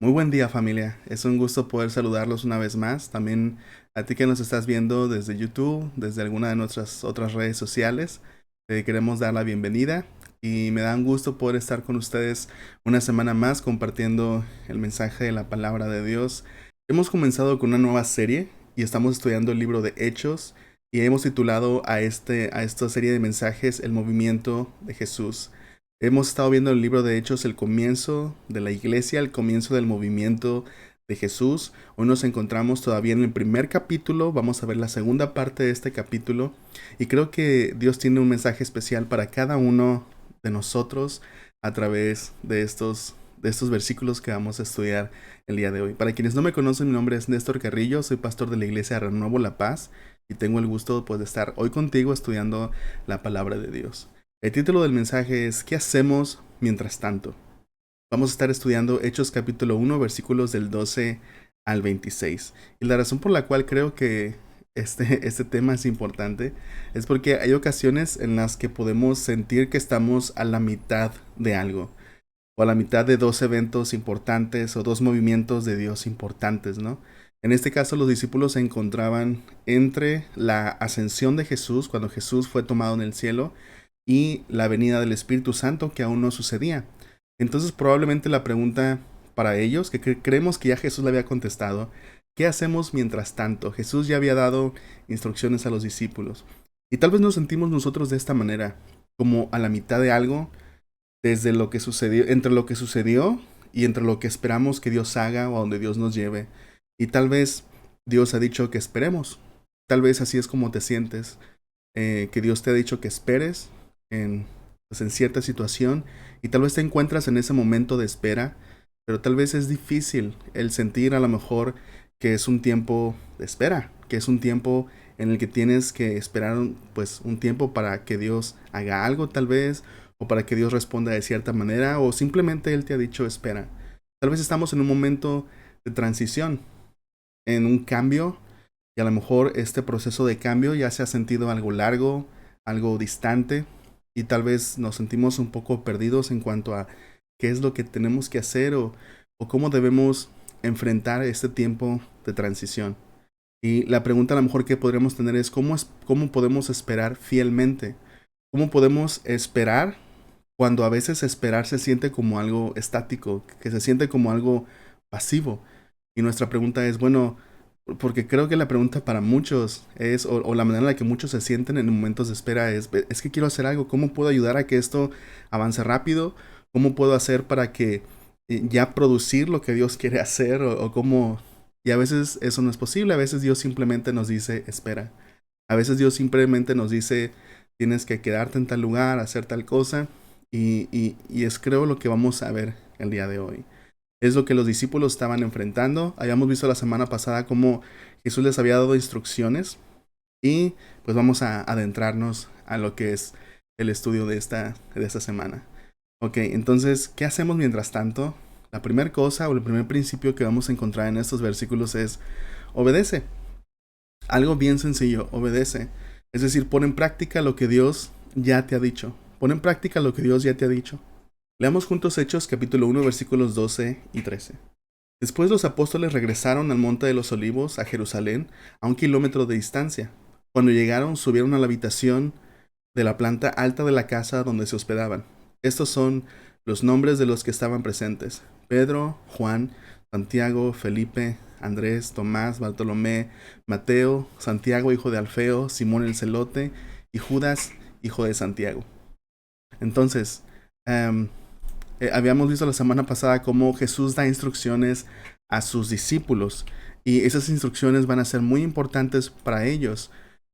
Muy buen día, familia. Es un gusto poder saludarlos una vez más. También a ti que nos estás viendo desde YouTube, desde alguna de nuestras otras redes sociales. Te queremos dar la bienvenida y me da un gusto poder estar con ustedes una semana más compartiendo el mensaje de la palabra de Dios. Hemos comenzado con una nueva serie y estamos estudiando el libro de Hechos y hemos titulado a esta serie de mensajes El movimiento de Jesús. Hemos estado viendo el libro de Hechos, el comienzo de la iglesia, el comienzo del movimiento de Jesús. Hoy nos encontramos todavía en el primer capítulo, vamos a ver la segunda parte de este capítulo y creo que Dios tiene un mensaje especial para cada uno de nosotros a través de estos versículos que vamos a estudiar el día de hoy. Para quienes no me conocen, mi nombre es Néstor Carrillo, soy pastor de la iglesia Renuevo La Paz y tengo el gusto pues, de estar hoy contigo estudiando la palabra de Dios. El título del mensaje es ¿qué hacemos mientras tanto? Vamos a estar estudiando Hechos capítulo 1, versículos del 12 al 26. Y la razón por la cual creo que este tema es importante es porque hay ocasiones en las que podemos sentir que estamos a la mitad de algo, o a la mitad de dos eventos importantes o dos movimientos de Dios importantes, ¿no? En este caso, los discípulos se encontraban entre la ascensión de Jesús, cuando Jesús fue tomado en el cielo, y la venida del Espíritu Santo que aún no sucedía. Entonces probablemente la pregunta para ellos, que creemos que ya Jesús le había contestado, ¿qué hacemos mientras tanto? Jesús ya había dado instrucciones a los discípulos. Y tal vez nos sentimos nosotros de esta manera, como a la mitad de algo, desde lo que sucedió, entre lo que sucedió y entre lo que esperamos que Dios haga o a donde Dios nos lleve. Y tal vez Dios ha dicho que esperemos. Tal vez así es como te sientes, que Dios te ha dicho que esperes en, pues, en cierta situación y tal vez te encuentras en ese momento de espera, pero tal vez es difícil el sentir a lo mejor que es un tiempo de espera, que es un tiempo en el que tienes que esperar pues un tiempo para que Dios haga algo tal vez, o para que Dios responda de cierta manera, o simplemente Él te ha dicho espera. Tal vez estamos en un momento de transición, en un cambio, y a lo mejor este proceso de cambio ya se ha sentido algo largo, algo distante, y tal vez nos sentimos un poco perdidos en cuanto a qué es lo que tenemos que hacer o cómo debemos enfrentar este tiempo de transición. Y la pregunta a lo mejor que podríamos tener es cómo podemos esperar fielmente. ¿Cómo podemos esperar cuando a veces esperar se siente como algo estático, que se siente como algo pasivo? Y nuestra pregunta es, bueno, porque creo que la pregunta para muchos es, o la manera en la que muchos se sienten en momentos de espera es que quiero hacer algo, ¿cómo puedo ayudar a que esto avance rápido? ¿Cómo puedo hacer para que ya producir lo que Dios quiere hacer? O cómo... Y a veces eso no es posible, a veces Dios simplemente nos dice, espera. A veces Dios simplemente nos dice, tienes que quedarte en tal lugar, hacer tal cosa, y es creo lo que vamos a ver el día de hoy. Es lo que los discípulos estaban enfrentando. Habíamos visto la semana pasada cómo Jesús les había dado instrucciones y pues vamos a adentrarnos a lo que es el estudio de esta semana. Ok, entonces, ¿qué hacemos mientras tanto? La primera cosa o el primer principio que vamos a encontrar en estos versículos es obedece. Algo bien sencillo, obedece. Es decir, pon en práctica lo que Dios ya te ha dicho. Pon en práctica lo que Dios ya te ha dicho. Leamos juntos Hechos capítulo 1 versículos 12 y 13. Después los apóstoles regresaron al monte de los olivos a Jerusalén, a 1 kilómetro de distancia. Cuando llegaron, subieron a la habitación de la planta alta de la casa donde se hospedaban. Estos son los nombres de los que estaban presentes: Pedro, Juan, Santiago, Felipe, Andrés, Tomás, Bartolomé, Mateo, Santiago, hijo de Alfeo, Simón el celote, y Judas, hijo de Santiago. Entonces, em, habíamos visto la semana pasada cómo Jesús da instrucciones a sus discípulos y esas instrucciones van a ser muy importantes para ellos.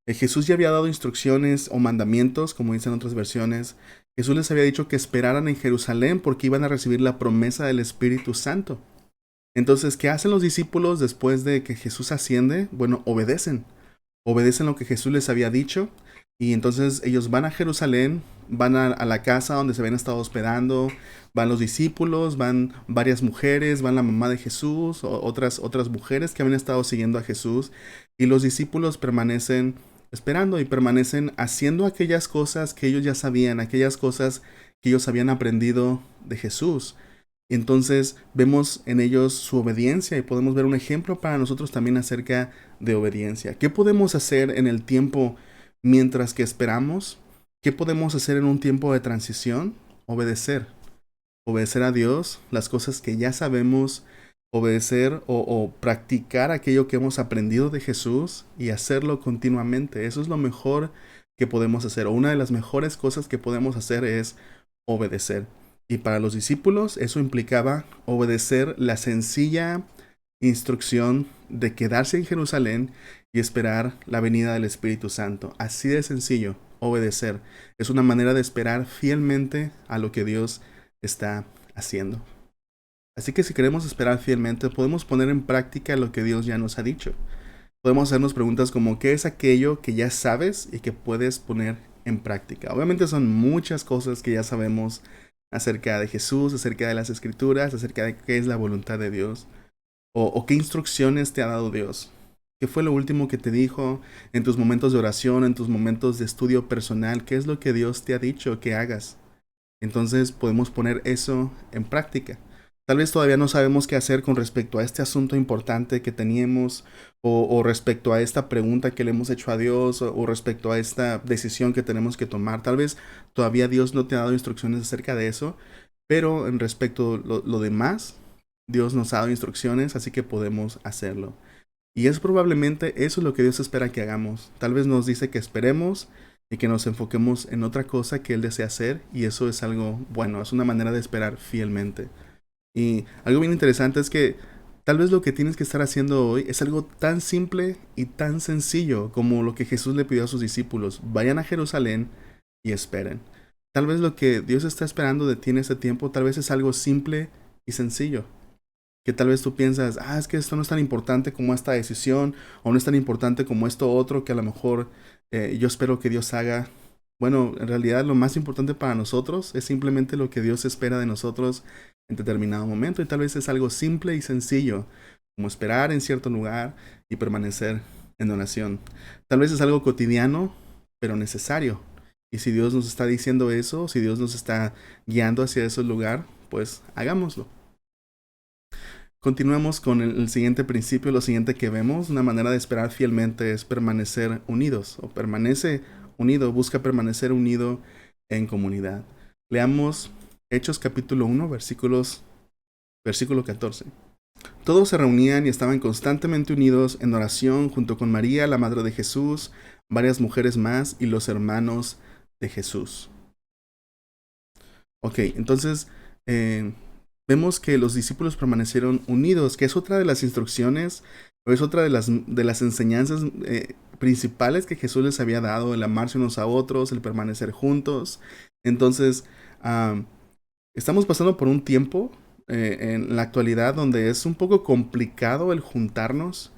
Jesús ya había dado instrucciones o mandamientos, como dicen otras versiones. Jesús les había dicho que esperaran en Jerusalén porque iban a recibir la promesa del Espíritu Santo. Entonces, ¿qué hacen los discípulos después de que Jesús asciende? Bueno, obedecen. Obedecen lo que Jesús les había dicho. Y entonces ellos van a Jerusalén, van a la casa donde se habían estado hospedando, van los discípulos, van varias mujeres, van la mamá de Jesús, o otras mujeres que habían estado siguiendo a Jesús. Y los discípulos permanecen esperando y permanecen haciendo aquellas cosas que ellos ya sabían, aquellas cosas que ellos habían aprendido de Jesús. Entonces vemos en ellos su obediencia y podemos ver un ejemplo para nosotros también acerca de obediencia. ¿Qué podemos hacer en el tiempo mientras que esperamos? ¿Qué podemos hacer en un tiempo de transición? Obedecer. Obedecer a Dios, las cosas que ya sabemos, obedecer o practicar aquello que hemos aprendido de Jesús y hacerlo continuamente. Eso es lo mejor que podemos hacer, o una de las mejores cosas que podemos hacer es obedecer. Y para los discípulos eso implicaba obedecer la sencilla instrucción de quedarse en Jerusalén y esperar la venida del Espíritu Santo. Así de sencillo, obedecer. Es una manera de esperar fielmente a lo que Dios está haciendo. Así que si queremos esperar fielmente, podemos poner en práctica lo que Dios ya nos ha dicho. Podemos hacernos preguntas como ¿qué es aquello que ya sabes y que puedes poner en práctica? Obviamente son muchas cosas que ya sabemos acerca de Jesús, acerca de las Escrituras, acerca de qué es la voluntad de Dios, o qué instrucciones te ha dado Dios. ¿Qué fue lo último que te dijo en tus momentos de oración, en tus momentos de estudio personal? ¿Qué es lo que Dios te ha dicho que hagas? Entonces podemos poner eso en práctica. Tal vez todavía no sabemos qué hacer con respecto a este asunto importante que teníamos, o respecto a esta pregunta que le hemos hecho a Dios, o respecto a esta decisión que tenemos que tomar. Tal vez todavía Dios no te ha dado instrucciones acerca de eso, pero en respecto a lo demás, Dios nos ha dado instrucciones, así que podemos hacerlo. Y es probablemente eso lo que Dios espera que hagamos. Tal vez nos dice que esperemos y que nos enfoquemos en otra cosa que Él desea hacer, y eso es algo bueno, es una manera de esperar fielmente. Y algo bien interesante es que tal vez lo que tienes que estar haciendo hoy es algo tan simple y tan sencillo como lo que Jesús le pidió a sus discípulos: vayan a Jerusalén y esperen. Tal vez lo que Dios está esperando de ti en este tiempo, tal vez es algo simple y sencillo. Que tal vez tú piensas, es que esto no es tan importante como esta decisión, o no es tan importante como esto otro que a lo mejor yo espero que Dios haga. Bueno, en realidad lo más importante para nosotros es simplemente lo que Dios espera de nosotros en determinado momento, y tal vez es algo simple y sencillo, como esperar en cierto lugar y permanecer en oración. Tal vez es algo cotidiano, pero necesario. Y si Dios nos está diciendo eso, si Dios nos está guiando hacia ese lugar, pues hagámoslo. Continuamos con el siguiente principio. Lo siguiente que vemos, una manera de esperar fielmente, es permanecer unidos, o permanece unido, busca permanecer unido en comunidad. Leamos Hechos capítulo 1, versículo 14. Todos se reunían y estaban constantemente unidos en oración junto con María, la madre de Jesús, varias mujeres más y los hermanos de Jesús. Ok, entonces vemos que los discípulos permanecieron unidos, que es otra de las instrucciones, o es otra de las enseñanzas principales que Jesús les había dado: el amarse unos a otros, el permanecer juntos. Entonces, estamos pasando por un tiempo en la actualidad donde es un poco complicado el juntarnos.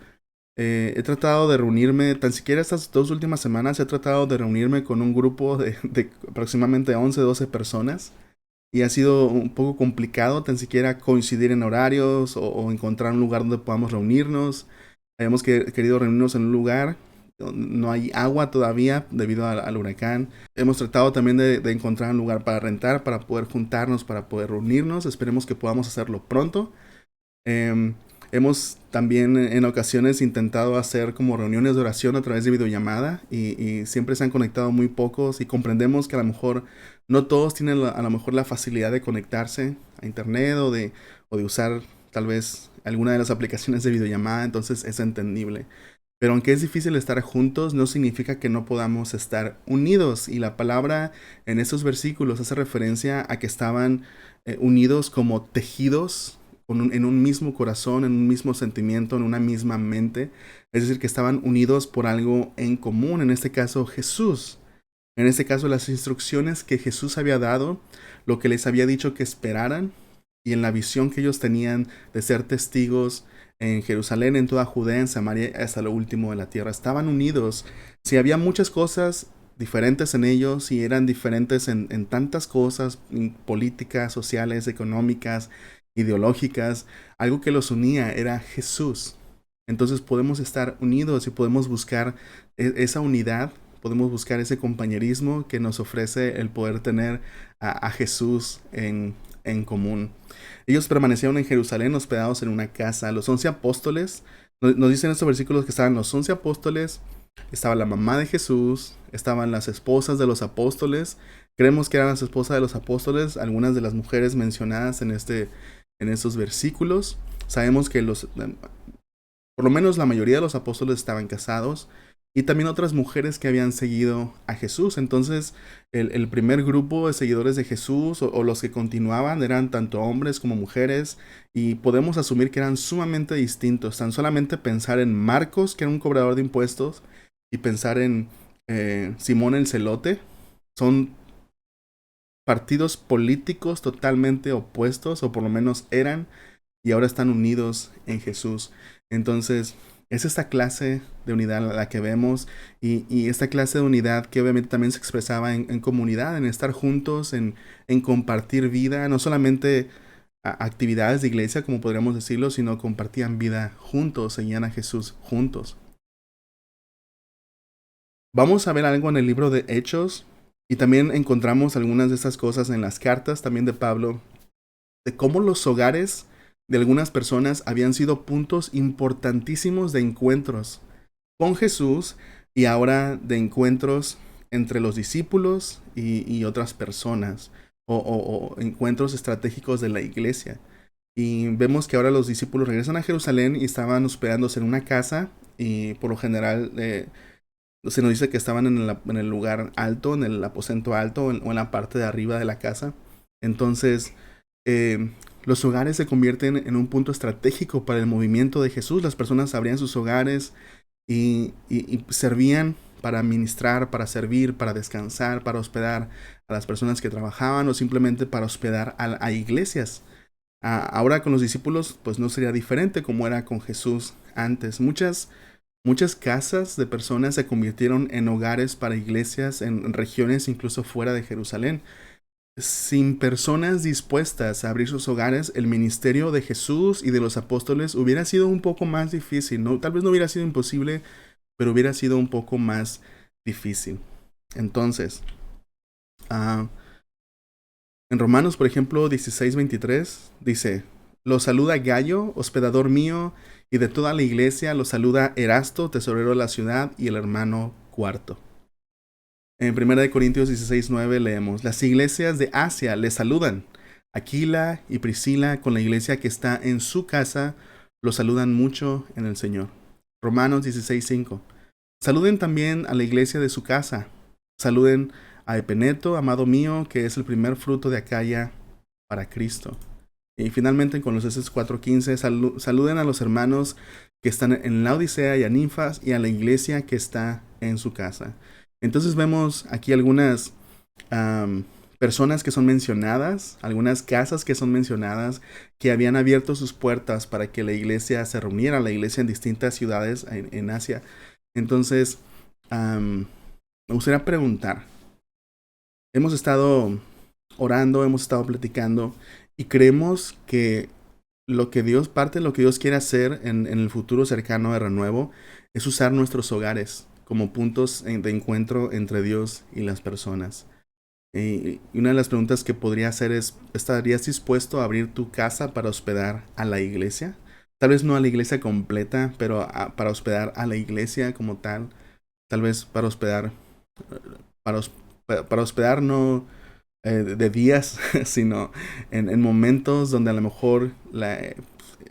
He tratado de reunirme, tan siquiera estas 2 últimas semanas, he tratado de reunirme con un grupo de aproximadamente 11, 12 personas. Y ha sido un poco complicado tan siquiera coincidir en horarios, o encontrar un lugar donde podamos reunirnos. Habíamos querido reunirnos en un lugar donde no hay agua todavía debido al huracán. Hemos tratado también de encontrar un lugar para rentar, para poder juntarnos, para poder reunirnos. Esperemos que podamos hacerlo pronto. Hemos también en ocasiones intentado hacer como reuniones de oración a través de videollamada, y siempre se han conectado muy pocos, y comprendemos que a lo mejor no todos tienen a lo mejor la facilidad de conectarse a internet, o de usar tal vez alguna de las aplicaciones de videollamada. Entonces es entendible. Pero aunque es difícil estar juntos, no significa que no podamos estar unidos. Y la palabra en estos versículos hace referencia a que estaban unidos como tejidos en un mismo corazón, en un mismo sentimiento, en una misma mente. Es decir, que estaban unidos por algo en común, en este caso Jesús. En este caso las instrucciones que Jesús había dado, lo que les había dicho que esperaran, y en la visión que ellos tenían de ser testigos en Jerusalén, en toda Judea, en Samaria, hasta lo último de la tierra. Estaban unidos. Si había muchas cosas diferentes en ellos, y eran diferentes en tantas cosas, políticas, sociales, económicas, ideológicas, algo que los unía era Jesús. Entonces podemos estar unidos y podemos buscar esa unidad, podemos buscar ese compañerismo que nos ofrece el poder tener a Jesús en común. Ellos permanecieron en Jerusalén hospedados en una casa. Los 11 apóstoles, nos dicen estos versículos que estaban los 11 apóstoles, estaba la mamá de Jesús, estaban las esposas de los apóstoles. Creemos que eran las esposas de los apóstoles, algunas de las mujeres mencionadas en estos versículos. Sabemos que por lo menos la mayoría de los apóstoles estaban casados y también otras mujeres que habían seguido a Jesús. Entonces, el primer grupo de seguidores de Jesús o los que continuaban eran tanto hombres como mujeres y podemos asumir que eran sumamente distintos. Tan solamente pensar en Marcos, que era un cobrador de impuestos, y pensar en Simón el Celote, son partidos políticos totalmente opuestos, o por lo menos eran, y ahora están unidos en Jesús. Entonces, es esta clase de unidad la que vemos y esta clase de unidad que obviamente también se expresaba en comunidad, en estar juntos, en compartir vida, no solamente actividades de iglesia, como podríamos decirlo, sino compartían vida juntos, seguían a Jesús juntos. Vamos a ver algo en el libro de Hechos y también encontramos algunas de estas cosas en las cartas también de Pablo, de cómo los hogares de algunas personas habían sido puntos importantísimos de encuentros con Jesús y ahora de encuentros entre los discípulos y otras personas o encuentros estratégicos de la iglesia. Y vemos que ahora los discípulos regresan a Jerusalén y estaban hospedándose en una casa y por lo general se nos dice que estaban en el lugar alto, en el aposento alto o en la parte de arriba de la casa. Entonces, los hogares se convierten en un punto estratégico para el movimiento de Jesús. Las personas abrían sus hogares y servían para ministrar, para servir, para descansar, para hospedar a las personas que trabajaban o simplemente para hospedar a iglesias. Ahora con los discípulos pues no sería diferente como era con Jesús antes. Muchas casas de personas se convirtieron en hogares para iglesias en regiones incluso fuera de Jerusalén. Sin personas dispuestas a abrir sus hogares, el ministerio de Jesús y de los apóstoles hubiera sido un poco más difícil, ¿no? Tal vez no hubiera sido imposible, pero hubiera sido un poco más difícil. Entonces, en Romanos, por ejemplo, 16:23, dice, los saluda Gallo, hospedador mío, y de toda la iglesia los saluda Erasto, tesorero de la ciudad, y el hermano Cuarto. En 1 Corintios 16:9 leemos, las iglesias de Asia les saludan. Aquila y Priscila con la iglesia que está en su casa los saludan mucho en el Señor. Romanos 16:5. Saluden también a la iglesia de su casa. Saluden a Epeneto, amado mío, que es el primer fruto de Acaya para Cristo. Y finalmente en Colosenses 4:15, saluden a los hermanos que están en Laodicea y a Ninfas y a la iglesia que está en su casa. Entonces vemos aquí algunas personas que son mencionadas, algunas casas que son mencionadas, que habían abierto sus puertas para que la iglesia se reuniera, la iglesia en distintas ciudades en Asia. Entonces, me gustaría preguntar, hemos estado orando, hemos estado platicando y creemos que parte de lo que Dios quiere hacer en el futuro cercano de Renuevo es usar nuestros hogares como puntos de encuentro entre Dios y las personas. Y una de las preguntas que podría hacer es, ¿estarías dispuesto a abrir tu casa para hospedar a la iglesia? Tal vez no a la iglesia completa, pero para hospedar a la iglesia como tal. Tal vez para hospedar, para hospedar no de días, sino en momentos donde a lo mejor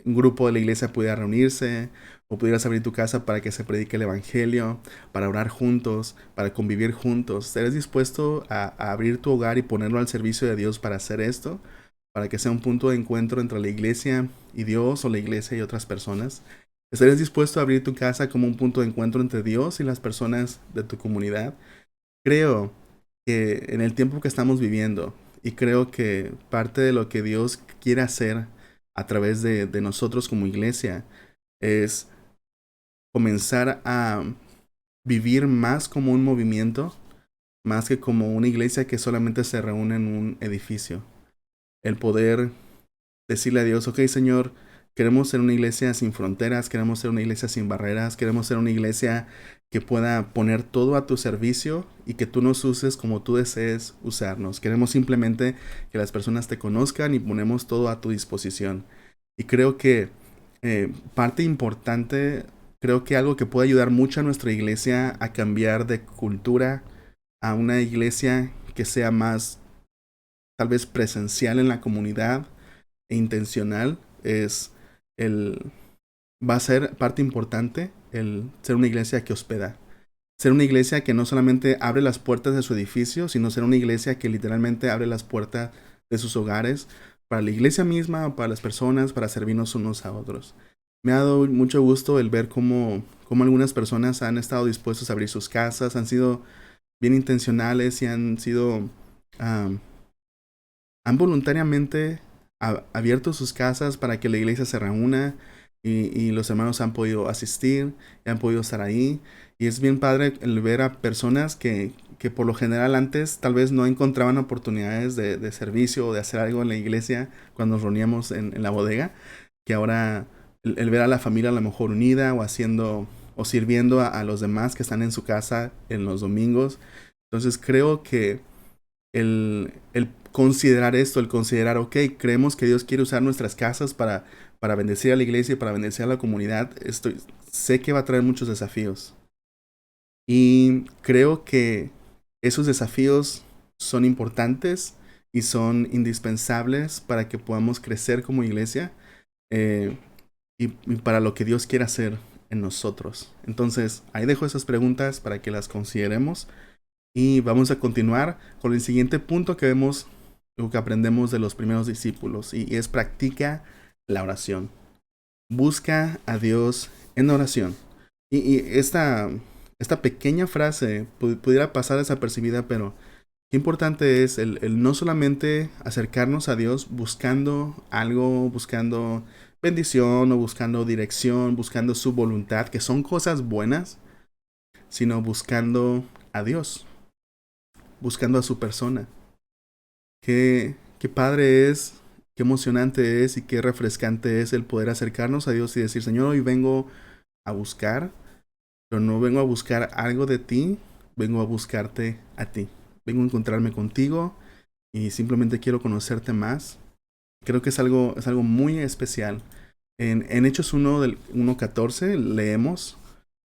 un grupo de la iglesia pudiera reunirse o pudieras abrir tu casa para que se predique el evangelio, para orar juntos, para convivir juntos. ¿Estarías dispuesto a abrir tu hogar y ponerlo al servicio de Dios para hacer esto? Para que sea un punto de encuentro entre la iglesia y Dios o la iglesia y otras personas. ¿Estarías dispuesto a abrir tu casa como un punto de encuentro entre Dios y las personas de tu comunidad? Creo que en el tiempo que estamos viviendo, y creo que parte de lo que Dios quiere hacer a través de nosotros como iglesia es comenzar a vivir más como un movimiento, más que como una iglesia que solamente se reúne en un edificio. El poder decirle a Dios, ok, Señor, Queremos ser una iglesia sin fronteras, queremos ser una iglesia sin barreras, queremos ser una iglesia que pueda poner todo a tu servicio y que tú nos uses como tú desees usarnos. Queremos simplemente que las personas te conozcan y ponemos todo a tu disposición. Y creo que parte importante, creo que algo que puede ayudar mucho a nuestra iglesia a cambiar de cultura a una iglesia que sea más tal vez presencial en la comunidad e intencional es el va a ser parte importante el ser una iglesia que hospeda. Ser una iglesia que no solamente abre las puertas de su edificio, sino ser una iglesia que literalmente abre las puertas de sus hogares para la iglesia misma, para las personas, para servirnos unos a otros. Me ha dado mucho gusto el ver cómo algunas personas han estado dispuestos a abrir sus casas, han sido bien intencionales y han sido um, han voluntariamente abierto sus casas para que la iglesia se reúna y los hermanos han podido asistir y han podido estar ahí. Y es bien padre el ver a personas que por lo general antes tal vez no encontraban oportunidades de servicio o de hacer algo en la iglesia cuando nos reuníamos en la bodega, que ahora el ver a la familia a lo mejor unida o haciendo o sirviendo a los demás que están en su casa en los domingos. Entonces creo que el considerar esto, el considerar, ok, creemos que Dios quiere usar nuestras casas para bendecir a la iglesia y para bendecir a la comunidad, sé que va a traer muchos desafíos. Y creo que esos desafíos son importantes y son indispensables para que podamos crecer como iglesia eh, y para lo que Dios quiere hacer en nosotros. Entonces, ahí dejo esas preguntas para que las consideremos. Y vamos a continuar con el siguiente punto que vemos, lo que aprendemos de los primeros discípulos, y es practica la oración. Busca a Dios en oración. Y esta pequeña frase pudiera pasar desapercibida, pero qué importante es el no solamente acercarnos a Dios buscando algo, buscando bendición o buscando dirección, buscando su voluntad, que son cosas buenas, sino buscando a Dios, buscando a su persona. Qué padre es, qué emocionante es y qué refrescante es el poder acercarnos a Dios y decir, Señor, hoy vengo a buscar, pero no vengo a buscar algo de ti, vengo a buscarte a ti. Vengo a encontrarme contigo y simplemente quiero conocerte más. Creo que es algo muy especial. En Hechos 1, del 1:14 leemos: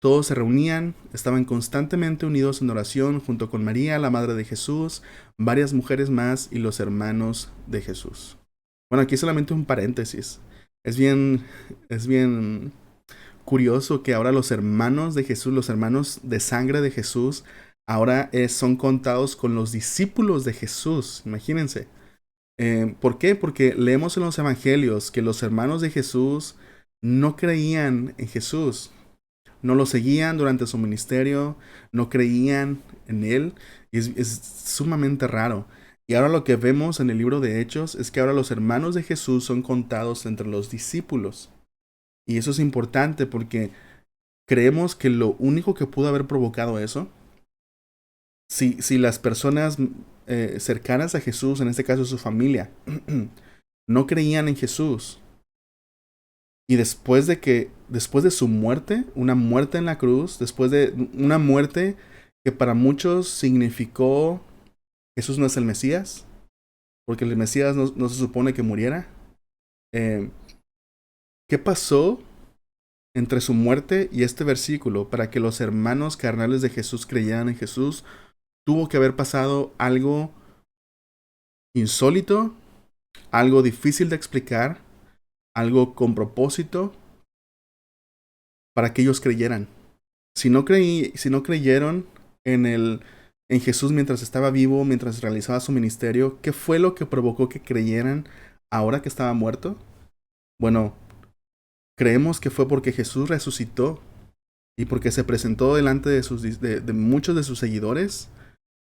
todos se reunían, estaban constantemente unidos en oración junto con María, la madre de Jesús, varias mujeres más y los hermanos de Jesús. Bueno, aquí solamente un paréntesis. Es bien curioso que ahora los hermanos de Jesús, los hermanos de sangre de Jesús, ahora son contados con los discípulos de Jesús. Imagínense. ¿Por qué? Porque leemos en los evangelios que los hermanos de Jesús no creían en Jesús. No lo seguían durante su ministerio, no creían en él, y es sumamente raro. Y ahora lo que vemos en el libro de Hechos es que ahora los hermanos de Jesús son contados entre los discípulos. Y eso es importante porque creemos que lo único que pudo haber provocado eso, si las personas cercanas a Jesús, en este caso su familia, no creían en Jesús, y después de su muerte, una muerte en la cruz, después de una muerte que para muchos significó Jesús no es el Mesías, porque el Mesías no se supone que muriera. ¿Qué pasó entre su muerte y este versículo para que los hermanos carnales de Jesús creyeran en Jesús? Tuvo que haber pasado algo insólito, algo difícil de explicar, algo con propósito para que ellos creyeran. Si no creyeron en Jesús mientras estaba vivo, mientras realizaba su ministerio, ¿qué fue lo que provocó que creyeran ahora que estaba muerto? Bueno, creemos que fue porque Jesús resucitó y porque se presentó delante de muchos de sus seguidores.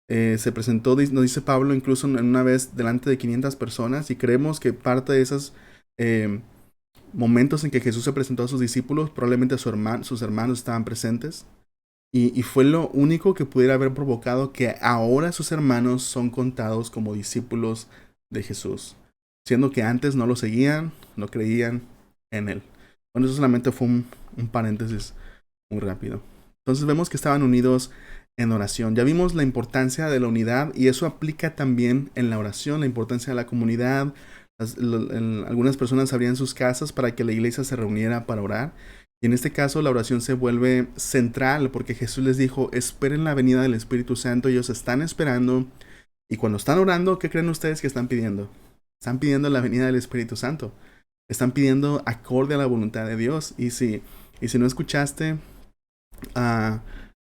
Se presentó, nos dice Pablo, incluso en una vez delante de 500 personas, y creemos que parte de esos momentos en que Jesús se presentó a sus discípulos, probablemente sus hermanos estaban presentes. Y fue lo único que pudiera haber provocado que ahora sus hermanos son contados como discípulos de Jesús. Siendo que antes no lo seguían, no creían. en Él. Bueno, eso solamente fue un paréntesis muy rápido. Entonces vemos que estaban unidos en oración. Ya vimos la importancia de la unidad y eso aplica también en la oración, la importancia de la comunidad. Algunas personas abrían sus casas para que la iglesia se reuniera para orar. Y en este caso la oración se vuelve central porque Jesús les dijo, esperen la venida del Espíritu Santo. Ellos están esperando. Y cuando están orando, ¿qué creen ustedes que están pidiendo? Están pidiendo la venida del Espíritu Santo. Están pidiendo acorde a la voluntad de Dios. Y si no escuchaste a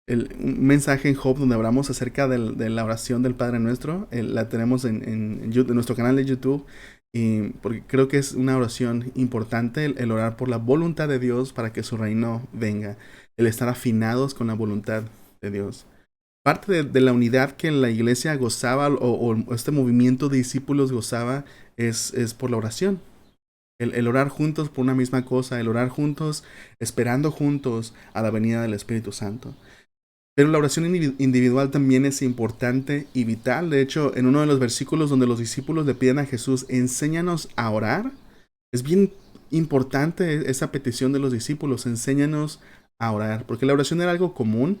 un mensaje en Job donde hablamos acerca de la oración del Padre Nuestro, la tenemos en nuestro canal de YouTube, y porque creo que es una oración importante el orar por la voluntad de Dios para que su reino venga, el estar afinados con la voluntad de Dios. Parte de la unidad que la iglesia gozaba o este movimiento de discípulos gozaba es por la oración. El orar juntos por una misma cosa, el orar juntos, esperando juntos a la venida del Espíritu Santo. Pero la oración individual también es importante y vital. De hecho, en uno de los versículos donde los discípulos le piden a Jesús, enséñanos a orar, es bien importante esa petición de los discípulos, enséñanos a orar, porque la oración era algo común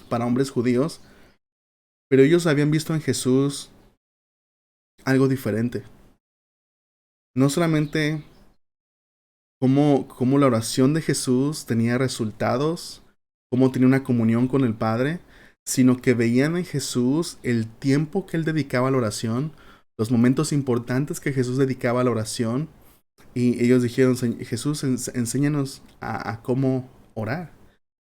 para hombres judíos, pero ellos habían visto en Jesús algo diferente. No solamente cómo la oración de Jesús tenía resultados, cómo tenía una comunión con el Padre, sino que veían en Jesús el tiempo que él dedicaba a la oración, los momentos importantes que Jesús dedicaba a la oración, y ellos dijeron, Jesús, enséñanos a cómo orar.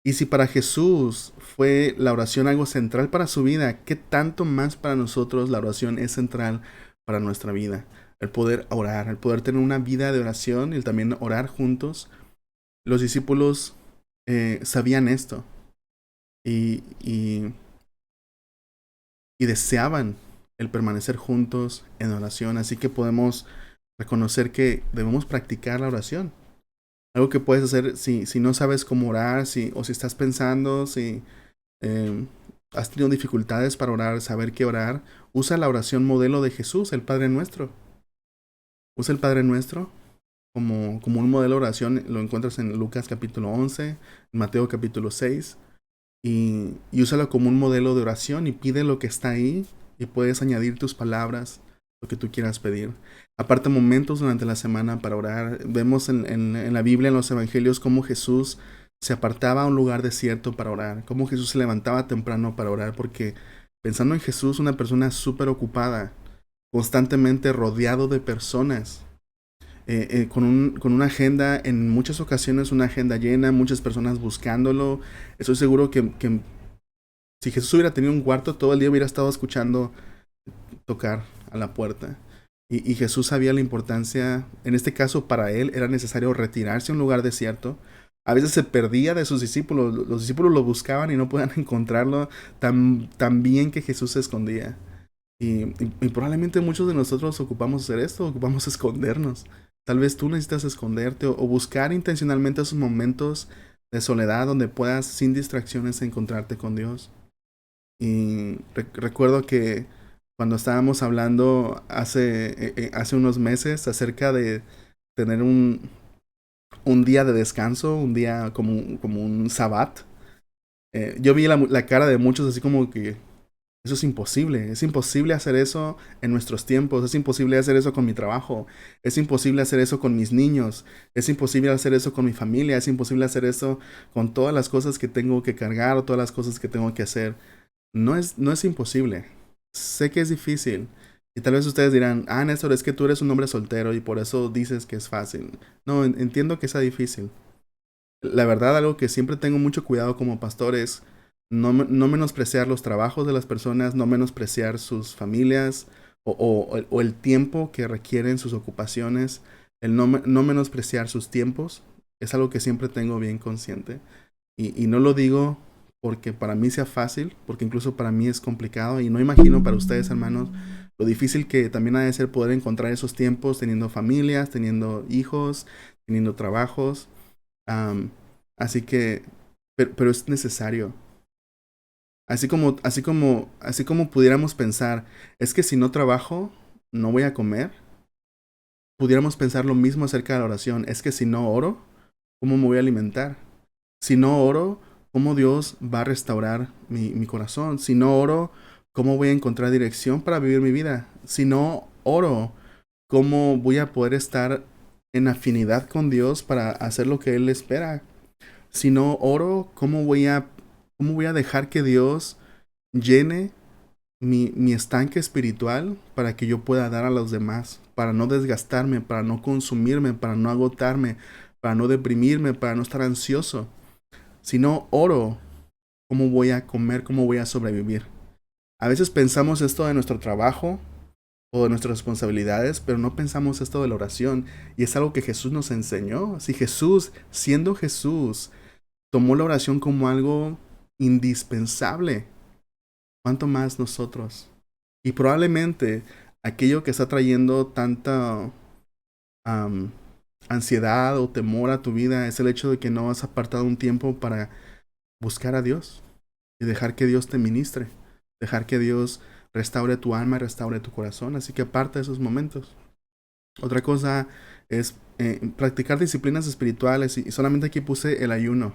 Y si para Jesús fue la oración algo central para su vida, ¿qué tanto más para nosotros la oración es central para nuestra vida? El poder orar, el poder tener una vida de oración y el también orar juntos. Los discípulos sabían esto y, y, y deseaban el permanecer juntos en oración. Así que podemos reconocer que debemos practicar la oración. Algo que puedes hacer si no sabes cómo orar, o si estás pensando, si eh, has tenido dificultades para orar, saber qué orar, usa la oración modelo de Jesús, el Padre Nuestro. Usa el Padre Nuestro como un modelo de oración. Lo encuentras en Lucas capítulo 11, en Mateo capítulo 6. Y úsalo como un modelo de oración y pide lo que está ahí y puedes añadir tus palabras, lo que tú quieras pedir. Aparte momentos durante la semana para orar. Vemos en la Biblia, en los evangelios, cómo Jesús se apartaba a un lugar desierto para orar, cómo Jesús se levantaba temprano para orar, porque pensando en Jesús, una persona súper ocupada, constantemente rodeado de personas, con una agenda, en muchas ocasiones una agenda llena, muchas personas buscándolo. Estoy seguro que si Jesús hubiera tenido un cuarto, todo el día hubiera estado escuchando tocar a la puerta. Y Jesús sabía la importancia, en este caso para él era necesario retirarse a un lugar desierto. A veces se perdía de sus discípulos, los discípulos lo buscaban y no podían encontrarlo tan bien que Jesús se escondía. Y probablemente muchos de nosotros ocupamos hacer esto, ocupamos escondernos. Tal vez tú necesitas esconderte o buscar intencionalmente esos momentos de soledad donde puedas sin distracciones encontrarte con Dios. Y recuerdo que cuando estábamos hablando hace unos meses acerca de tener un día de descanso, un día como un sabbat, yo vi la cara de muchos así como que eso es imposible hacer eso en nuestros tiempos, es imposible hacer eso con mi trabajo, es imposible hacer eso con mis niños, es imposible hacer eso con mi familia, es imposible hacer eso con todas las cosas que tengo que cargar o todas las cosas que tengo que hacer. No es imposible, sé que es difícil. Y tal vez ustedes dirán, Néstor, es que tú eres un hombre soltero y por eso dices que es fácil. No, entiendo que sea difícil. La verdad, algo que siempre tengo mucho cuidado como pastor es no menospreciar los trabajos de las personas, no menospreciar sus familias o el tiempo que requieren sus ocupaciones, el no menospreciar sus tiempos, es algo que siempre tengo bien consciente. Y no lo digo porque para mí sea fácil, porque incluso para mí es complicado y no imagino para ustedes, hermanos, lo difícil que también ha de ser poder encontrar esos tiempos teniendo familias, teniendo hijos, teniendo trabajos. Am, Así que, pero es necesario. Así como pudiéramos pensar, es que si no trabajo, no voy a comer. pudiéramos pensar lo mismo acerca de la oración. Es que si no oro, ¿cómo me voy a alimentar? Si no oro, ¿cómo Dios va a restaurar mi corazón? Si no oro, ¿cómo voy a encontrar dirección para vivir mi vida? Si no oro, ¿cómo voy a poder estar en afinidad con Dios para hacer lo que Él espera? Si no oro, cómo voy a dejar que Dios llene mi estanque espiritual para que yo pueda dar a los demás, para no desgastarme, para no consumirme, para no agotarme, para no deprimirme, para no estar ansioso? Si no oro, ¿cómo voy a comer? ¿Cómo voy a sobrevivir? A veces pensamos esto de nuestro trabajo o de nuestras responsabilidades, pero no pensamos esto de la oración. Y es algo que Jesús nos enseñó. Si Jesús, siendo Jesús, tomó la oración como algo indispensable, ¿cuánto más nosotros? Y probablemente aquello que está trayendo tanta am, ansiedad o temor a tu vida es el hecho de que no has apartado un tiempo para buscar a Dios y dejar que Dios te ministre, dejar que Dios restaure tu alma y restaure tu corazón. Así que aparta esos momentos. Otra cosa es practicar disciplinas espirituales, y solamente aquí puse el ayuno.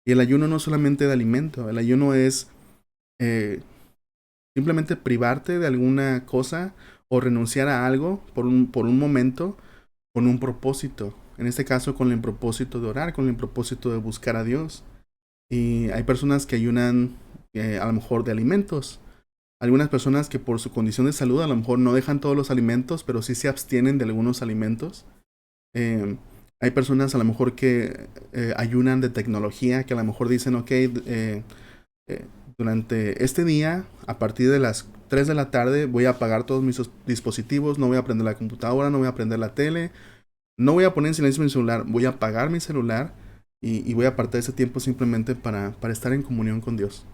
Y el ayuno no es solamente de alimento, el ayuno es eh, simplemente privarte de alguna cosa o renunciar a algo por un momento con un propósito. En este caso con el propósito de orar, con el propósito de buscar a Dios. Y hay personas que ayunan a lo mejor de alimentos. Algunas personas que por su condición de salud a lo mejor no dejan todos los alimentos, pero sí se abstienen de algunos alimentos. Eh, Hay personas a lo mejor que ayunan de tecnología, que a lo mejor dicen, ok, eh, durante este día, a partir de las 3 de la tarde, voy a apagar todos mis dispositivos, no voy a prender la computadora, no voy a prender la tele, no voy a poner en silencio mi celular, voy a apagar mi celular y voy a apartar ese tiempo simplemente para estar en comunión con Dios.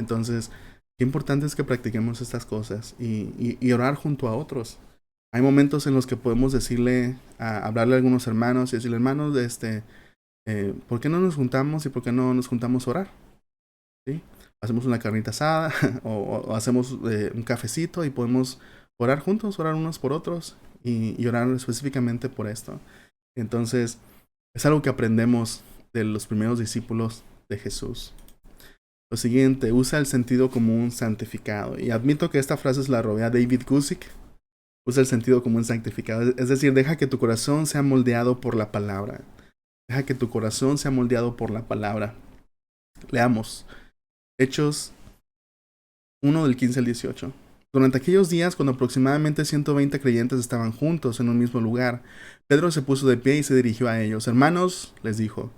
Entonces, qué importante es que practiquemos estas cosas y orar junto a otros. Hay momentos en los que podemos decirle, hablarle a algunos hermanos y decirle, hermanos, ¿por qué no nos juntamos y por qué no nos juntamos a orar? ¿Sí? Hacemos una carnita asada o hacemos un cafecito y podemos orar juntos, orar unos por otros y orar específicamente por esto. Entonces, es algo que aprendemos de los primeros discípulos de Jesús. Lo siguiente, usa el sentido común santificado. Y admito que esta frase se la robé a David Guzik. Usa el sentido común santificado. Es decir, deja que tu corazón sea moldeado por la palabra. Deja que tu corazón sea moldeado por la palabra. Leamos. Hechos 1 del 15 al 18. Durante aquellos días, cuando aproximadamente 120 creyentes estaban juntos en un mismo lugar, Pedro se puso de pie y se dirigió a ellos. Hermanos, les dijo,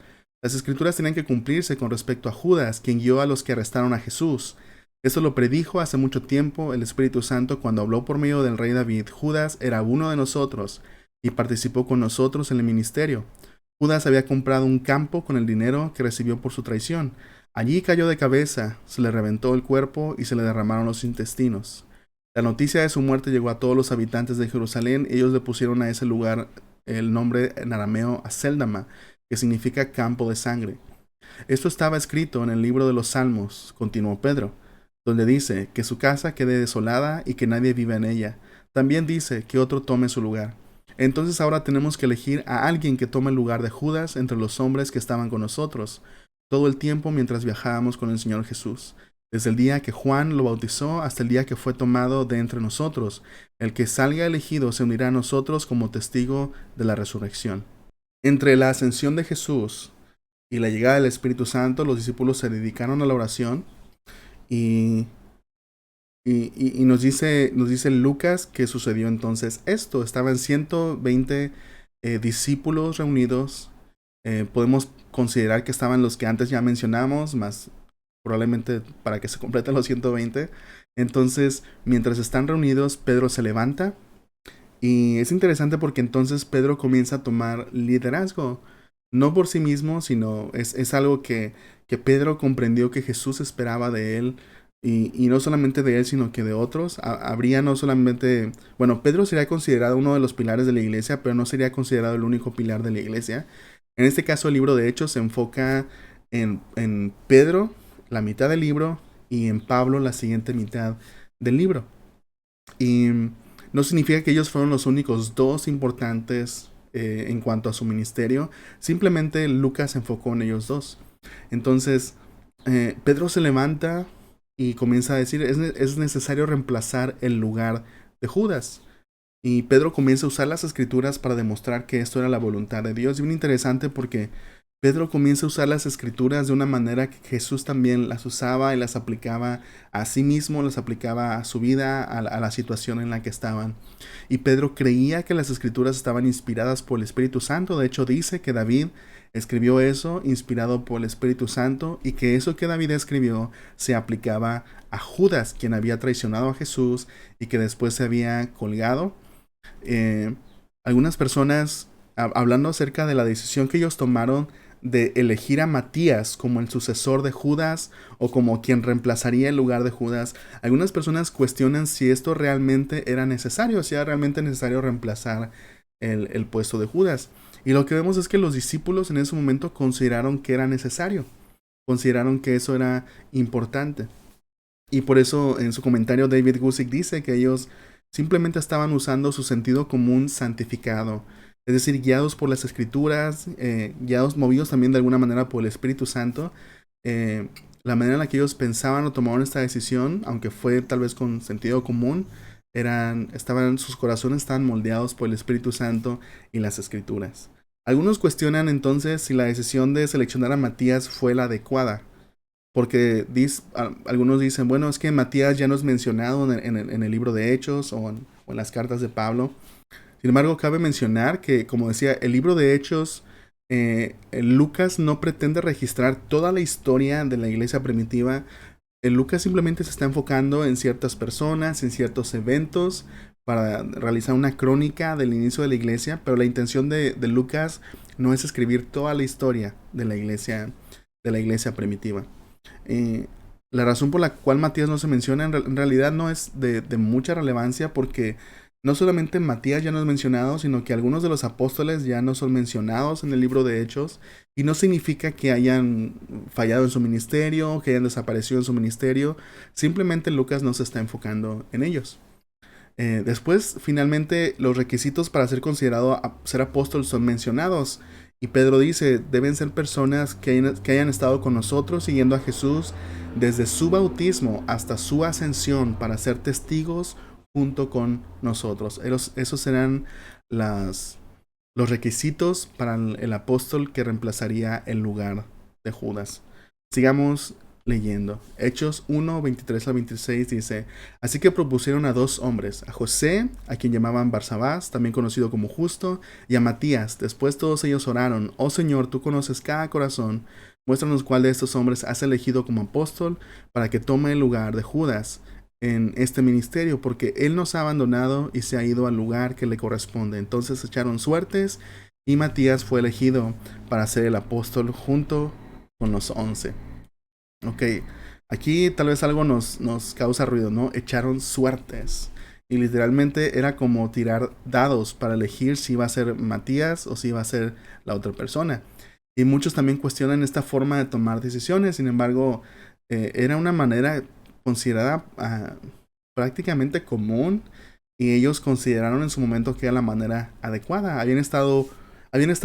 las escrituras tenían que cumplirse con respecto a Judas, quien guió a los que arrestaron a Jesús. Eso lo predijo hace mucho tiempo el Espíritu Santo cuando habló por medio del rey David. Judas era uno de nosotros y participó con nosotros en el ministerio. Judas había comprado un campo con el dinero que recibió por su traición. Allí cayó de cabeza, se le reventó el cuerpo y se le derramaron los intestinos. La noticia de su muerte llegó a todos los habitantes de Jerusalén. Ellos le pusieron a ese lugar el nombre en arameo Aceldama, que significa campo de sangre. Esto estaba escrito en el libro de los Salmos, continuó Pedro, donde dice que su casa quede desolada y que nadie viva en ella. También dice que otro tome su lugar. Entonces ahora tenemos que elegir a alguien que tome el lugar de Judas entre los hombres que estaban con nosotros todo el tiempo mientras viajábamos con el Señor Jesús, desde el día que Juan lo bautizó hasta el día que fue tomado de entre nosotros. El que salga elegido se unirá a nosotros como testigo de la resurrección. Entre la ascensión de Jesús y la llegada del Espíritu Santo, los discípulos se dedicaron a la oración y, y nos dice Lucas que sucedió entonces esto. Estaban 120 discípulos reunidos. Podemos considerar que estaban los que antes ya mencionamos, más probablemente para que se completen los 120. Entonces, mientras están reunidos, Pedro se levanta. Y es interesante porque entonces Pedro comienza a tomar liderazgo. No por sí mismo, sino es algo que Pedro comprendió que Jesús esperaba de él. Y no solamente de él, sino que de otros. Habría no solamente... Bueno, Pedro sería considerado uno de los pilares de la iglesia, pero no sería considerado el único pilar de la iglesia. En este caso, el libro de Hechos se enfoca en Pedro, la mitad del libro, y en Pablo, la siguiente mitad del libro. Y No significa que ellos fueron los únicos dos importantes en cuanto a su ministerio. Simplemente Lucas se enfocó en ellos dos. Entonces, Pedro se levanta y comienza a decir, es necesario reemplazar el lugar de Judas. Y Pedro comienza a usar las escrituras para demostrar que esto era la voluntad de Dios. Y bien interesante porque Pedro comienza a usar las escrituras de una manera que Jesús también las usaba y las aplicaba a sí mismo, las aplicaba a su vida, a la situación en la que estaban. Y Pedro creía que las escrituras estaban inspiradas por el Espíritu Santo. De hecho, dice que David escribió eso inspirado por el Espíritu Santo y que eso que David escribió se aplicaba a Judas, quien había traicionado a Jesús y que después se había colgado. Algunas personas, hablando acerca de la decisión que ellos tomaron de elegir a Matías como el sucesor de Judas o como quien reemplazaría el lugar de Judas, algunas personas cuestionan si esto realmente era necesario, si era realmente necesario reemplazar el puesto de Judas. Y lo que vemos es que los discípulos en ese momento consideraron que era necesario, consideraron que eso era importante. Y por eso en su comentario David Guzik dice que ellos simplemente estaban usando su sentido común santificado, es decir, guiados por las escrituras, movidos también de alguna manera por el Espíritu Santo. La manera en la que ellos pensaban o tomaron esta decisión, aunque fue tal vez con sentido común, sus corazones estaban moldeados por el Espíritu Santo y las escrituras. Algunos cuestionan entonces si la decisión de seleccionar a Matías fue la adecuada. Porque algunos dicen, bueno, es que Matías ya no es mencionado en el libro de Hechos o en las cartas de Pablo. Sin embargo, cabe mencionar que, como decía, el libro de Hechos, Lucas no pretende registrar toda la historia de la iglesia primitiva. Lucas simplemente se está enfocando en ciertas personas, en ciertos eventos, para realizar una crónica del inicio de la iglesia, pero la intención de Lucas no es escribir toda la historia de la iglesia primitiva. La razón por la cual Matías no se menciona en realidad no es de mucha relevancia, porque no solamente Matías ya no es mencionado, sino que algunos de los apóstoles ya no son mencionados en el libro de Hechos, y no significa que hayan fallado en su ministerio, que hayan desaparecido en su ministerio, simplemente Lucas no se está enfocando en ellos. Después, finalmente, los requisitos para ser considerado ser apóstol son mencionados. Y Pedro dice, deben ser personas que hayan estado con nosotros siguiendo a Jesús desde su bautismo hasta su ascensión para ser testigos junto con nosotros. Esos serán los requisitos para el apóstol que reemplazaría el lugar de Judas. Sigamos leyendo. Hechos 1, 23 al 26 dice, así que propusieron a dos hombres, a José, a quien llamaban Barsabás, también conocido como Justo, y a Matías. Después todos ellos oraron, oh Señor, tú conoces cada corazón, muéstranos cuál de estos hombres has elegido como apóstol para que tome el lugar de Judas en este ministerio, porque él nos ha abandonado y se ha ido al lugar que le corresponde. Entonces echaron suertes y Matías fue elegido para ser el apóstol junto con los 11. Ok, aquí tal vez algo nos causa ruido, ¿no? Echaron suertes. Y literalmente era como tirar dados para elegir si iba a ser Matías o si iba a ser la otra persona. Y muchos también cuestionan esta forma de tomar decisiones. Sin embargo, era una manera considerada prácticamente común. Y ellos consideraron en su momento que era la manera adecuada. Habían estado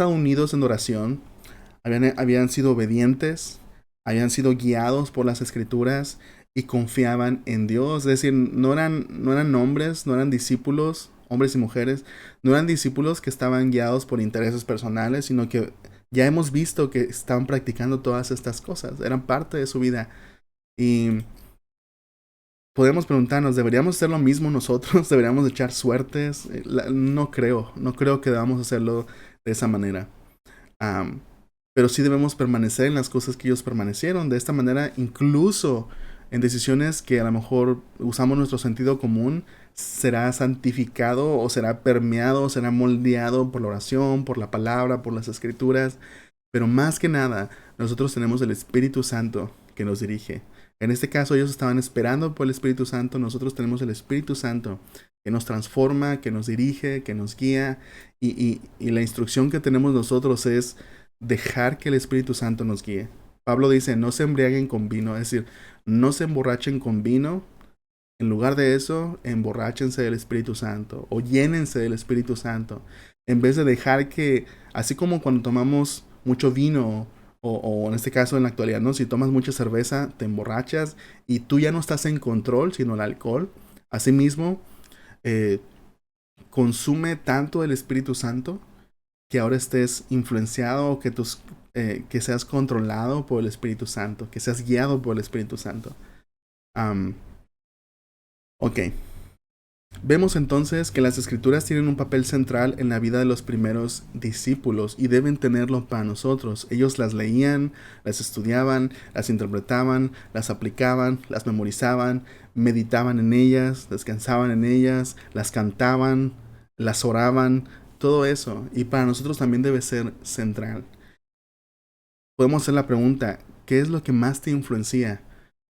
unidos en oración. Habían sido obedientes, habían sido guiados por las escrituras y confiaban en Dios. Es decir, no eran hombres, no eran discípulos, hombres y mujeres, no eran discípulos que estaban guiados por intereses personales, sino que ya hemos visto que estaban practicando todas estas cosas, eran parte de su vida. Y podemos preguntarnos, ¿deberíamos hacer lo mismo nosotros? ¿Deberíamos echar suertes? No creo que debamos hacerlo de esa manera. Pero sí debemos permanecer en las cosas que ellos permanecieron. De esta manera, incluso en decisiones que a lo mejor usamos nuestro sentido común, será santificado o será permeado, será moldeado por la oración, por la palabra, por las escrituras. Pero más que nada, nosotros tenemos el Espíritu Santo que nos dirige. En este caso, ellos estaban esperando por el Espíritu Santo. Nosotros tenemos el Espíritu Santo que nos transforma, que nos dirige, que nos guía. Y la instrucción que tenemos nosotros es dejar que el Espíritu Santo nos guíe. Pablo dice, no se embriaguen con vino, es decir, no se emborrachen con vino, En lugar de eso, emborráchense del Espíritu Santo o llénense del Espíritu Santo. En vez de dejar que, así como cuando tomamos mucho vino o en este caso en la actualidad, ¿no? Si tomas mucha cerveza, te emborrachas y tú ya no estás en control, sino el alcohol. Asimismo, eh, consume tanto el Espíritu Santo que ahora estés influenciado o que seas controlado por el Espíritu Santo, que seas guiado por el Espíritu Santo. Am, ok. Vemos entonces que las escrituras tienen un papel central en la vida de los primeros discípulos y deben tenerlo para nosotros. Ellos las leían, las estudiaban, las interpretaban, las aplicaban, las memorizaban, meditaban en ellas, descansaban en ellas, las cantaban, las oraban, todo eso. Y para nosotros también debe ser central. Podemos hacer la pregunta, ¿qué es lo que más te influencia?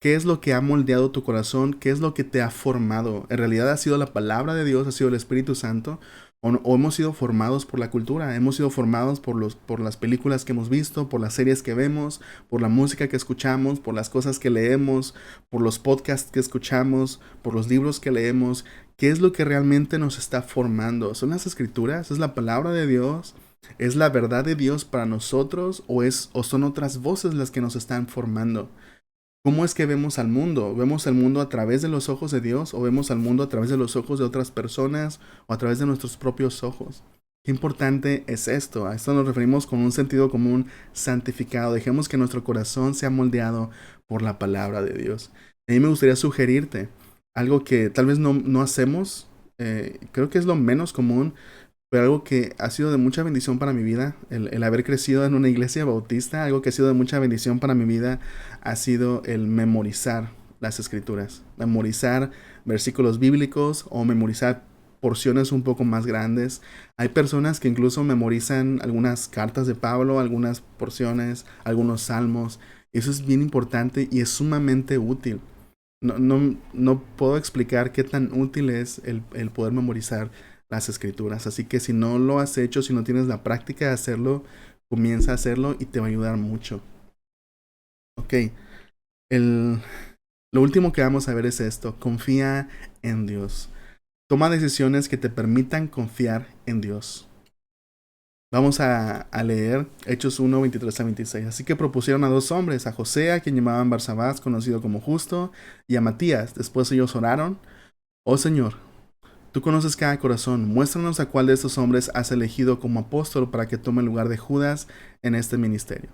¿Qué es lo que ha moldeado tu corazón? ¿Qué es lo que te ha formado? ¿En realidad ha sido la palabra de Dios? ¿Ha sido el Espíritu Santo? ¿O hemos sido formados por la cultura? ¿Hemos sido formados por las películas que hemos visto, por las series que vemos, por la música que escuchamos, por las cosas que leemos, por los podcasts que escuchamos, por los libros que leemos? ¿Qué es lo que realmente nos está formando? ¿Son las escrituras? ¿Es la palabra de Dios? ¿Es la verdad de Dios para nosotros o son otras voces las que nos están formando? ¿Cómo es que vemos al mundo? ¿Vemos al mundo a través de los ojos de Dios o vemos al mundo a través de los ojos de otras personas o a través de nuestros propios ojos? Qué importante es esto. A esto nos referimos con un sentido común santificado. Dejemos que nuestro corazón sea moldeado por la palabra de Dios. A mí me gustaría sugerirte algo que tal vez no hacemos. Creo que es lo menos común, pero algo que ha sido de mucha bendición para mi vida, el haber crecido en una iglesia bautista, algo que ha sido de mucha bendición para mi vida, ha sido el memorizar las escrituras, memorizar versículos bíblicos o memorizar porciones un poco más grandes. Hay personas que incluso memorizan algunas cartas de Pablo, algunas porciones, algunos salmos. Eso es bien importante y es sumamente útil. No puedo explicar qué tan útil es el poder memorizar las escrituras. Así que si no lo has hecho, si no tienes la práctica de hacerlo, comienza a hacerlo y te va a ayudar mucho. Ok, el, lo último que vamos a ver es esto. Confía en Dios. Toma decisiones que te permitan confiar en Dios. Vamos a leer Hechos 1, 23 a 26. Así que propusieron a dos hombres, a José, a quien llamaban Barsabás, conocido como Justo, y a Matías. Después ellos oraron: Oh Señor, tú conoces cada corazón, muéstranos a cuál de estos hombres has elegido como apóstol para que tome el lugar de Judas en este ministerio.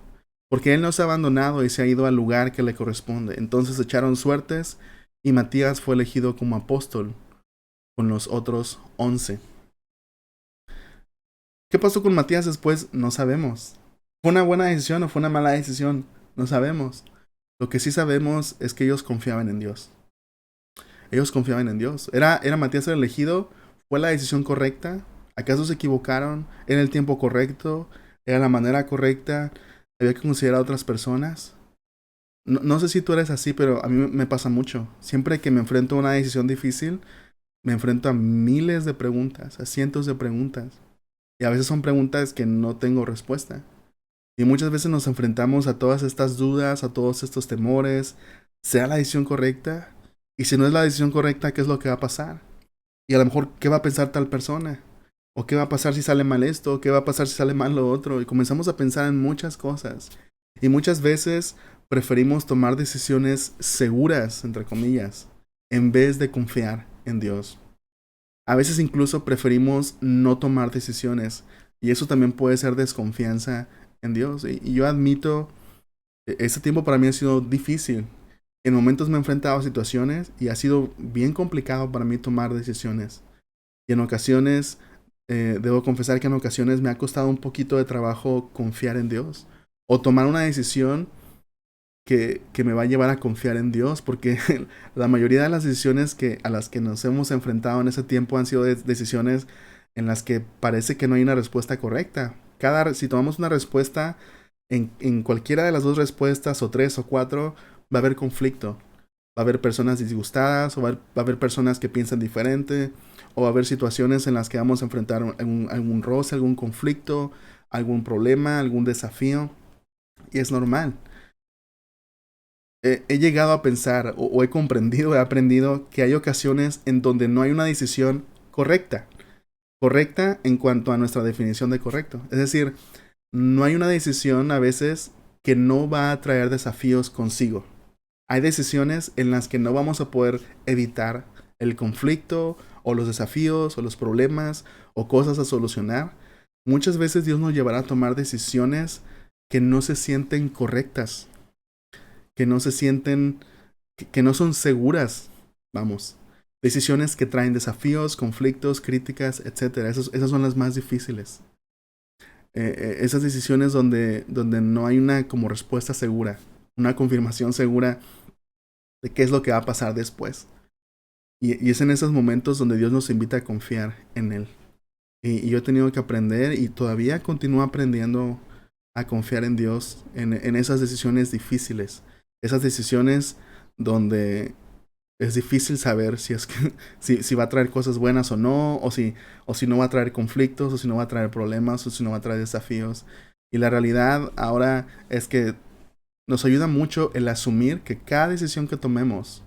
Porque él nos ha abandonado y se ha ido al lugar que le corresponde. Entonces echaron suertes y Matías fue elegido como apóstol con los otros 11. ¿Qué pasó con Matías después? No sabemos. ¿Fue una buena decisión o fue una mala decisión? No sabemos. Lo que sí sabemos es que ellos confiaban en Dios. Ellos confiaban en Dios. ¿Era Matías el elegido? ¿Fue la decisión correcta? ¿Acaso se equivocaron? ¿Era el tiempo correcto? ¿Era la manera correcta? ¿Había que considerar a otras personas? No sé si tú eres así, pero a mí me pasa mucho. Siempre que me enfrento a una decisión difícil, me enfrento a miles de preguntas, a cientos de preguntas. Y a veces son preguntas que no tengo respuesta. Y muchas veces nos enfrentamos a todas estas dudas, a todos estos temores. ¿Será la decisión correcta? Y si no es la decisión correcta, ¿qué es lo que va a pasar? Y a lo mejor, ¿qué va a pensar tal persona? ¿O qué va a pasar si sale mal esto? ¿O qué va a pasar si sale mal lo otro? Y comenzamos a pensar en muchas cosas. Y muchas veces preferimos tomar decisiones seguras, entre comillas, en vez de confiar en Dios. A veces incluso preferimos no tomar decisiones. Y eso también puede ser desconfianza en Dios. Y yo admito, este tiempo para mí ha sido difícil. En momentos me he enfrentado a situaciones y ha sido bien complicado para mí tomar decisiones. Y en ocasiones, debo confesar que en ocasiones me ha costado un poquito de trabajo confiar en Dios. O tomar una decisión que me va a llevar a confiar en Dios. Porque la mayoría de las decisiones a las que nos hemos enfrentado en ese tiempo han sido decisiones en las que parece que no hay una respuesta correcta. Si tomamos una respuesta, en cualquiera de las dos respuestas, o tres o cuatro, va a haber conflicto. Va a haber personas disgustadas, o va a haber personas que piensan diferente, o va a haber situaciones en las que vamos a enfrentar algún roce, algún conflicto, algún problema, algún desafío. Y es normal. he llegado a pensar o he comprendido, he aprendido que hay ocasiones en donde no hay una decisión correcta. Correcta en cuanto a nuestra definición de correcto. Es decir, no hay una decisión a veces que no va a traer desafíos consigo. Hay decisiones en las que no vamos a poder evitar el conflicto o los desafíos o los problemas o cosas a solucionar. Muchas veces Dios nos llevará a tomar decisiones que no se sienten correctas, que no se sienten, que no son seguras, vamos. Decisiones que traen desafíos, conflictos, críticas, etc. Esas son las más difíciles. Esas decisiones donde no hay una como respuesta segura, una confirmación segura de qué es lo que va a pasar después. Y es en esos momentos donde Dios nos invita a confiar en Él. Y yo he tenido que aprender y todavía continúo aprendiendo a confiar en Dios en esas decisiones difíciles. Esas decisiones donde es difícil saber si es que si va a traer cosas buenas o no, o si no va a traer conflictos, o si no va a traer problemas, o si no va a traer desafíos. Y la realidad ahora es que nos ayuda mucho el asumir que cada decisión que tomemos,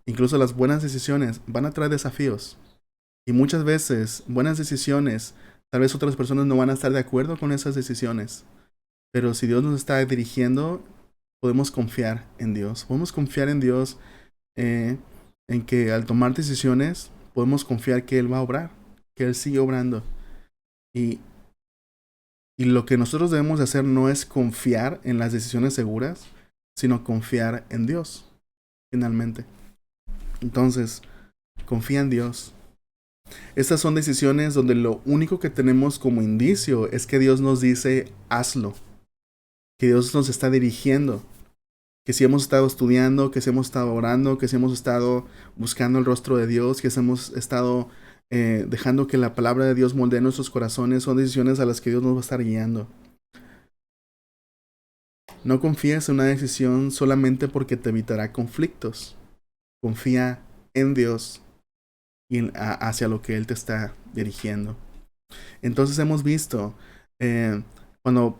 incluso las buenas decisiones, van a traer desafíos. Y muchas veces, buenas decisiones, tal vez otras personas no van a estar de acuerdo con esas decisiones. Pero si Dios nos está dirigiendo, podemos confiar en Dios. Podemos confiar en Dios en que al tomar decisiones, podemos confiar que Él va a obrar, que Él sigue obrando. Y lo que nosotros debemos hacer no es confiar en las decisiones seguras, sino confiar en Dios, finalmente. Entonces, confía en Dios. Estas son decisiones donde lo único que tenemos como indicio es que Dios nos dice, hazlo. Que Dios nos está dirigiendo. Que si hemos estado estudiando, que si hemos estado orando, que si hemos estado buscando el rostro de Dios, que si hemos estado dejando que la palabra de Dios moldee nuestros corazones, son decisiones a las que Dios nos va a estar guiando. No confíes en una decisión solamente porque te evitará conflictos. Confía en Dios y hacia lo que Él te está dirigiendo. Entonces hemos visto, cuando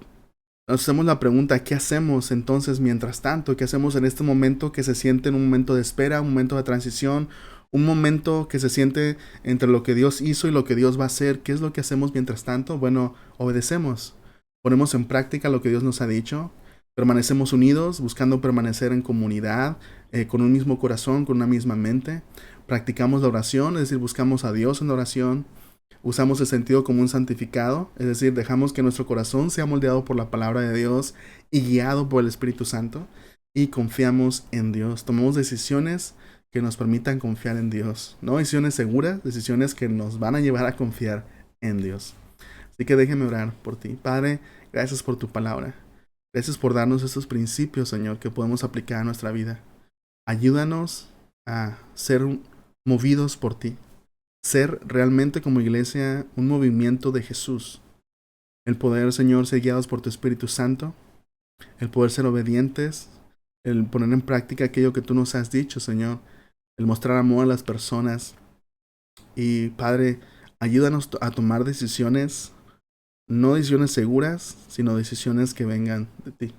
nos hacemos la pregunta, ¿qué hacemos entonces mientras tanto? ¿Qué hacemos en este momento que se siente en un momento de espera, un momento de transición, un momento que se siente entre lo que Dios hizo y lo que Dios va a hacer? ¿Qué es lo que hacemos mientras tanto? Bueno, obedecemos, ponemos en práctica lo que Dios nos ha dicho, permanecemos unidos, buscando permanecer en comunidad, con un mismo corazón, con una misma mente. Practicamos la oración, es decir, buscamos a Dios en la oración. Usamos el sentido común santificado, es decir, dejamos que nuestro corazón sea moldeado por la palabra de Dios y guiado por el Espíritu Santo. Y confiamos en Dios. Tomamos decisiones que nos permitan confiar en Dios. No decisiones seguras, decisiones que nos van a llevar a confiar en Dios. Así que déjeme orar por ti. Padre, gracias por tu palabra. Gracias por darnos estos principios, Señor, que podemos aplicar a nuestra vida. Ayúdanos a ser movidos por ti. Ser realmente como iglesia un movimiento de Jesús. El poder, Señor, ser guiados por tu Espíritu Santo. El poder ser obedientes. El poner en práctica aquello que tú nos has dicho, Señor. El mostrar amor a las personas. Y, Padre, ayúdanos a tomar decisiones, no decisiones seguras, sino decisiones que vengan de ti.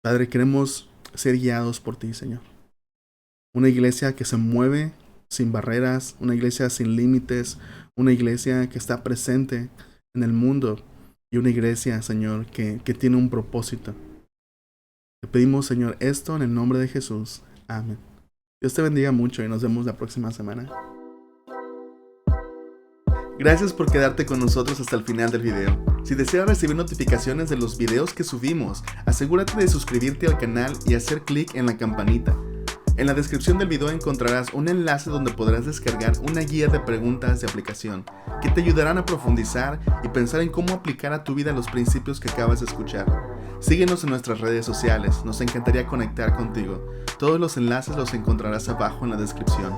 Padre, queremos ser guiados por ti, Señor. Una iglesia que se mueve sin barreras, una iglesia sin límites, una iglesia que está presente en el mundo y una iglesia, Señor, que tiene un propósito. Te pedimos, Señor, esto en el nombre de Jesús. Amén. Dios te bendiga mucho y nos vemos la próxima semana. Gracias por quedarte con nosotros hasta el final del video. Si deseas recibir notificaciones de los videos que subimos, asegúrate de suscribirte al canal y hacer clic en la campanita. En la descripción del video encontrarás un enlace donde podrás descargar una guía de preguntas de aplicación que te ayudarán a profundizar y pensar en cómo aplicar a tu vida los principios que acabas de escuchar. Síguenos en nuestras redes sociales, nos encantaría conectar contigo. Todos los enlaces los encontrarás abajo en la descripción.